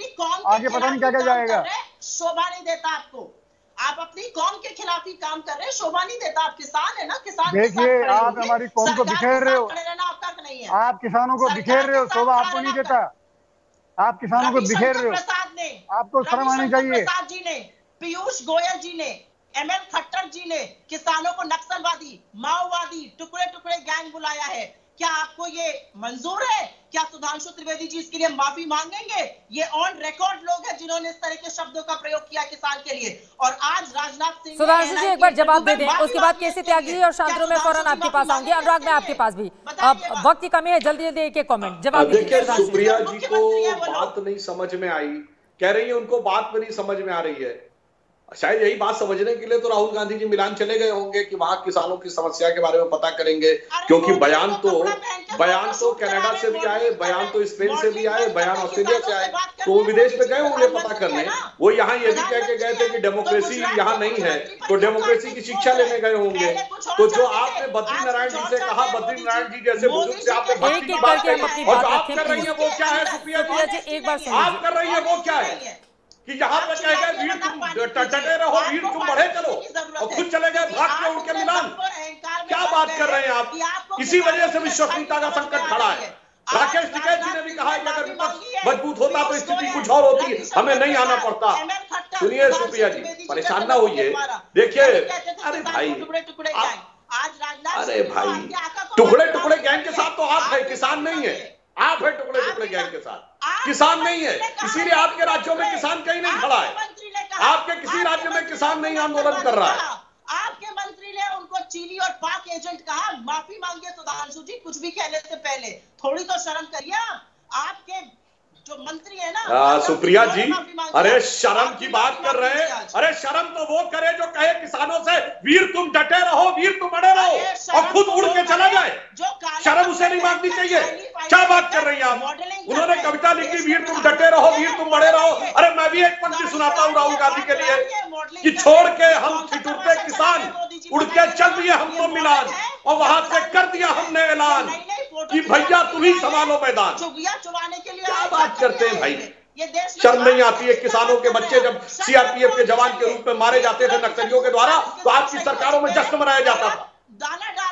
आगे पता नहीं क्या क्या जाएगा। शोभा नहीं देता आपको। आप अपनी कौम के खिलाफ ही काम कर रहे हैं, शोभा नहीं देता। आप किसान है ना, किसान। देखिए आप हमारी कौम को बिखेर रहे हो, आप किसानों को बिखेर रहे हो, शोभा आपको नहीं देता। आप किसानों को बिखेर रहे हो, आपको शर्म आनी चाहिए। प्रसाद जी ने, पीयूष गोयल जी ने, एमएल खट्टर जी ने किसानों को नक्सलवादी, माओवादी, टुकड़े टुकड़े गैंग बुलाया है। क्या आपको ये मंजूर है? क्या सुधांशु त्रिवेदी जी इसके लिए माफी मांगेंगे? ये ऑन रिकॉर्ड लोग हैं जिन्होंने इस तरह के शब्दों का प्रयोग किया किसान के लिए। और आज राजनाथ सिंह, सुधांशु जी एक बार जवाब दे दें, उसके बाद केसी त्यागी जी और शांतनु में फौरन आपके पास आऊंगी। अनुराग मैं आपके पास भी, अब वक्त की कमी है, जल्दी जल्दी एक एक कमेंट जवाब देखिए। सुप्रिया जी को बात नहीं समझ में आई, कह रही है उनको बात में नहीं समझ में आ रही है। शायद यही बात समझने के लिए तो राहुल गांधी जी मिलान चले गए होंगे कि वहां किसानों की समस्या के बारे में पता करेंगे, क्योंकि बयान तो कनाडा से भी आए, बयान तो स्पेन से भी आए, बयान ऑस्ट्रेलिया से आए, तो वो विदेश में गए होंगे पता करने। वो यहाँ ये भी कह के गए थे कि डेमोक्रेसी यहाँ नहीं है, तो डेमोक्रेसी की शिक्षा लेने गए होंगे। तो जो आपने बद्री नारायण जी से कहा, बद्री नारायण जी जैसे बुजुर्ग से आपने भक्ति की बात कही, और जो आप कर रही है वो क्या है सुप्रिया जी? आप कर रही है वो क्या है कि यहाँ पे कह गए वीर तुम डटे रहो, वीर तुम बढ़े चलो, और खुद चले गए भाग के उनके मिलान। क्या बात कर रहे हैं आप? इसी वजह से विश्वसनीयता का संकट खड़ा है। राकेश टिकैत जी ने भी कहा कि अगर विपक्ष मजबूत होता तो स्थिति कुछ और होती, हमें नहीं आना पड़ता। सुनिए सुप्रिया जी, परेशान ना होइए। देखिए, अरे भाई, अरे भाई, टुकड़े टुकड़े गैंग के साथ तो आप है, किसान नहीं है। आप है टुकड़े टुकड़े गैंग के साथ, किसान नहीं है। इसीलिए आपके राज्यों में किसान कहीं नहीं खड़ा है। आपके किसी राज्य में किसान नहीं आंदोलन कर रहा है। आपके मंत्री ने उनको चीनी और पाक एजेंट कहा। माफी मांगिए सुधांशु जी, कुछ भी कहने से पहले थोड़ी तो शर्म करिए। आपके जो मंत्री है ना सुप्रिया जी, अरे शर्म की बात कर रहे हैं। अरे शर्म तो वो करे जो कहे किसानों से वीर तुम डटे रहो, वीर तुम अड़े रहो, और खुद उड़ के चला जाए। शर्म उसे नहीं मांगनी चाहिए। क्या बात कर रही हैं आप? उन्होंने कविता लिखी, वीर तुम डटे रहो, वीर तुम अड़े रहो। अरे मैं भी एक पंक्ति सुनाता हूँ राहुल गांधी के लिए कि छोड़ के हम ठिठुरते किसान, उड़ के चल दिए हमको मिलान, और वहां से कर दिया हमने ऐलान कि भैया तुम ही संभालो मैदान। क्या बात करते हैं भाई? शर्म नहीं आती है? किसानों के बच्चे जब सीआरपीएफ के जवान के रूप में मारे जाते थे नक्सलियों के द्वारा, तो आपकी सरकारों में जश्न मनाया जाता था।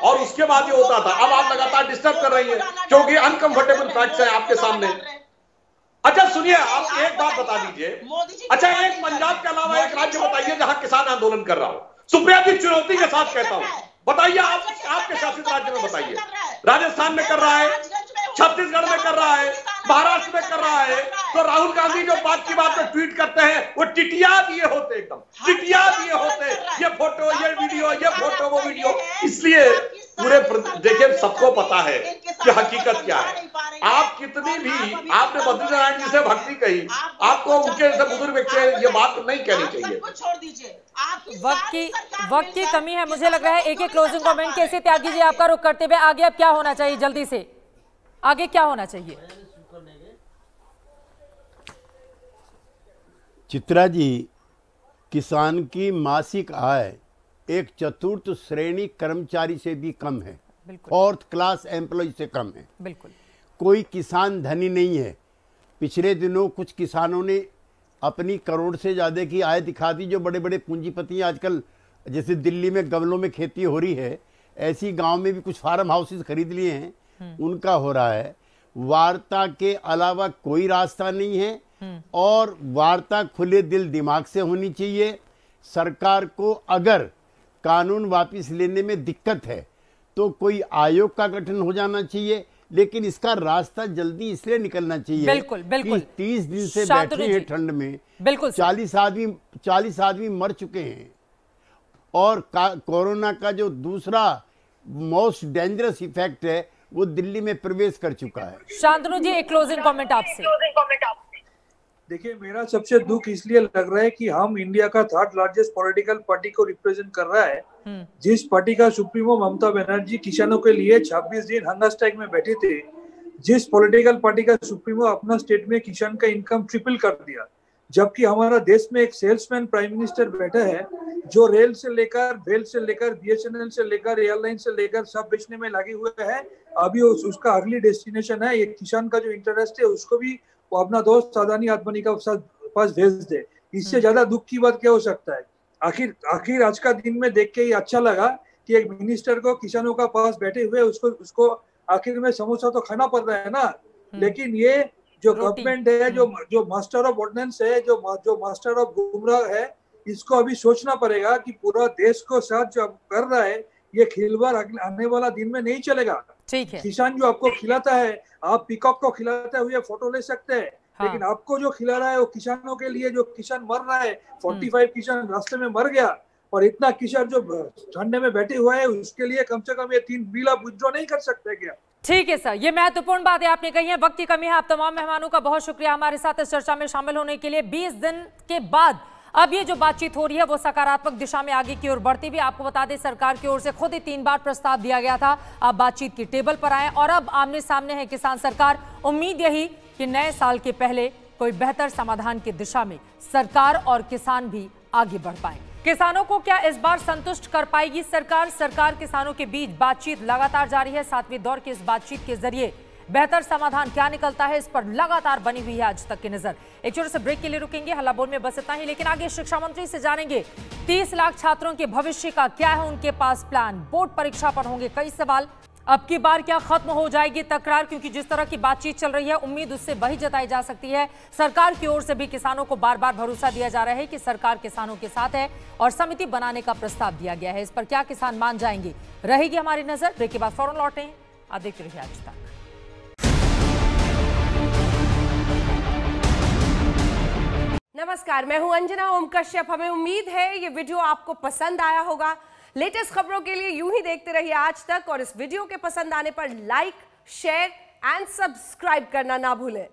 और उसके बाद ये होता था। अब आप लगातार डिस्टर्ब कर रही हैं क्योंकि अनकंफर्टेबल फैक्ट्स हैं आपके सामने। अच्छा सुनिए, आप एक बात बता दीजिए, अच्छा एक पंजाब के अलावा एक राज्य बताइए जहां किसान आंदोलन कर रहा हो। सुप्रिया जी चुनौती के साथ कहता हूं, बताइए आप आपके शासित राज्य में बताइए। राजस्थान में कर रहा है, छत्तीसगढ़ में कर रहा है, महाराष्ट्र में कर रहा है। तो राहुल गांधी जो बात की बात में ट्वीट करते हैं वो टिटिया दिए होते, एकदम टिटिया दिए होते, ये फोटो ये वीडियो, ये फोटो वो वीडियो। इसलिए पूरे देखिए सबको पता है कि हकीकत क्या है। आप कितनी भी आपने बद्रीनारायण जी से भक्ति कही, आपको उनके जैसे बुजुर्ग व्यक्ति ये बात नहीं कहनी चाहिए। छोड़ दीजिए, वक्त की कमी है। मुझे लग रहा है एक क्लोजिंग कमेंट कैसे त्यागी जी आपका रुख करते हुए आगे अब क्या होना चाहिए, जल्दी से आगे क्या होना चाहिए? चित्रा जी, किसान की मासिक आय एक चतुर्थ श्रेणी कर्मचारी से भी कम है, फोर्थ क्लास एम्प्लॉय से कम है। बिल्कुल कोई किसान धनी नहीं है। पिछले दिनों कुछ किसानों ने अपनी करोड़ से ज़्यादा की आय दिखा दी। जो बड़े बड़े पूंजीपति आजकल, जैसे दिल्ली में गमलों में खेती हो रही है, ऐसी गांव में भी कुछ फार्म हाउसेस खरीद लिए हैं, उनका हो रहा है। वार्ता के अलावा कोई रास्ता नहीं है और वार्ता खुले दिल दिमाग से होनी चाहिए। सरकार को अगर कानून वापस लेने में दिक्कत है तो कोई आयोग का गठन हो जाना चाहिए, लेकिन इसका रास्ता जल्दी इसलिए निकलना चाहिए। बिल्कुल बिल्कुल। 30 दिन से बैठे हैं ठंड में, बिल्कुल 40 आदमी मर चुके हैं और कोरोना का जो दूसरा मोस्ट डेंजरस इफेक्ट है वो दिल्ली में प्रवेश कर चुका है। शांतनु जी एक क्लोजिंग कमेंट आपसे। देखिए, मेरा सबसे दुख इसलिए लग रहा है कि हम इंडिया का थर्ड लार्जेस्ट पॉलिटिकल पार्टी को रिप्रेजेंट कर रहा है। जिस पार्टी का सुप्रीमो ममता बनर्जी किसानों के लिए 26 दिन हंगर स्ट्राइक में बैठे थे, जिस पॉलिटिकल पार्टी का सुप्रीमो अपना स्टेट में किसान का इनकम ट्रिपल कर दिया, जबकि हमारा देश में एक सेल्समैन प्राइम मिनिस्टर बैठा है जो रेल से लेकर BSNL से लेकर एयरलाइन से लेकर सब बेचने में लगे हुए हैं। अभी उसका अगली डेस्टिनेशन है ये किसान का जो इंटरेस्ट है उसको भी वो अपना दोस्त अदानी आदमी का पास भेज दे। इससे ज्यादा दुख की बात क्या हो सकता है? आखिर आज का दिन में देख के ही अच्छा लगा कि एक मिनिस्टर को किसानों का पास बैठे हुए उसको आखिर में समोसा तो खाना पड़ रहा है ना। लेकिन ये जो गवर्नमेंट है, जो मास्टर ऑफ ऑर्डिनेंस है, जो मास्टर ऑफ गुमराह है, इसको अभी सोचना पड़ेगा कि पूरा देश को साथ जो कर रहा है ये खिलवाड़ आने वाला दिन में नहीं चलेगा। ठीक है। किसान जो आपको खिलाता है, आप पीकॉक को खिलाते हुए फोटो ले सकते हैं, लेकिन आपको जो खिला रहा है वो किसानों के लिए, जो किसान मर रहा है, 45 किसान रास्ते में मर गया और इतना किसान जो ठंडे में बैठे हुए है उसके लिए कम से कम ये 3 बिल आप विथड्रॉ नहीं कर सकते क्या? ठीक है सर, ये महत्वपूर्ण बात है आपने कही है। वक्त की कमी है। आप तमाम मेहमानों का बहुत शुक्रिया हमारे साथ इस चर्चा में शामिल होने के लिए। 20 दिन के बाद अब ये जो बातचीत हो रही है वो सकारात्मक दिशा में आगे की ओर बढ़ती हुई। आपको बता दें सरकार की ओर से खुद ही 3 बार प्रस्ताव दिया गया था, आप बातचीत की टेबल पर आए और अब आमने सामने है किसान सरकार। उम्मीद यही कि नए साल के पहले कोई बेहतर समाधान की दिशा में सरकार और किसान भी आगे बढ़ पाए। किसानों को क्या इस बार संतुष्ट कर पाएगी सरकार किसानों के बीच बातचीत लगातार जारी है। 7वें दौर की इस बातचीत के जरिए बेहतर समाधान क्या निकलता है इस पर लगातार बनी हुई है आज तक की नजर। एक छोटे से ब्रेक के लिए रुकेंगे, हल्ला बोल में बस इतना ही, लेकिन आगे शिक्षा मंत्री से जानेंगे 30 लाख छात्रों के भविष्य का क्या है उनके पास प्लान। बोर्ड परीक्षा पर होंगे कई सवाल। अब की बार क्या खत्म हो जाएगी तकरार, क्योंकि जिस तरह की बातचीत चल रही है उम्मीद उससे वही जताई जा सकती है। सरकार की ओर से भी किसानों को बार बार भरोसा दिया जा रहा है कि सरकार किसानों के साथ है और समिति बनाने का प्रस्ताव दिया गया है। इस पर क्या किसान मान जाएंगे, रहेगी हमारी नजर। ब्रेक के बाद फौरन लौटें, आप देखते रहिए आज तक। नमस्कार, मैं हूं अंजना ओम कश्यप। हमें उम्मीद है ये वीडियो आपको पसंद आया होगा। लेटेस्ट खबरों के लिए यूं ही देखते रहिए आज तक और इस वीडियो के पसंद आने पर लाइक, शेयर एंड सब्सक्राइब करना ना भूलें।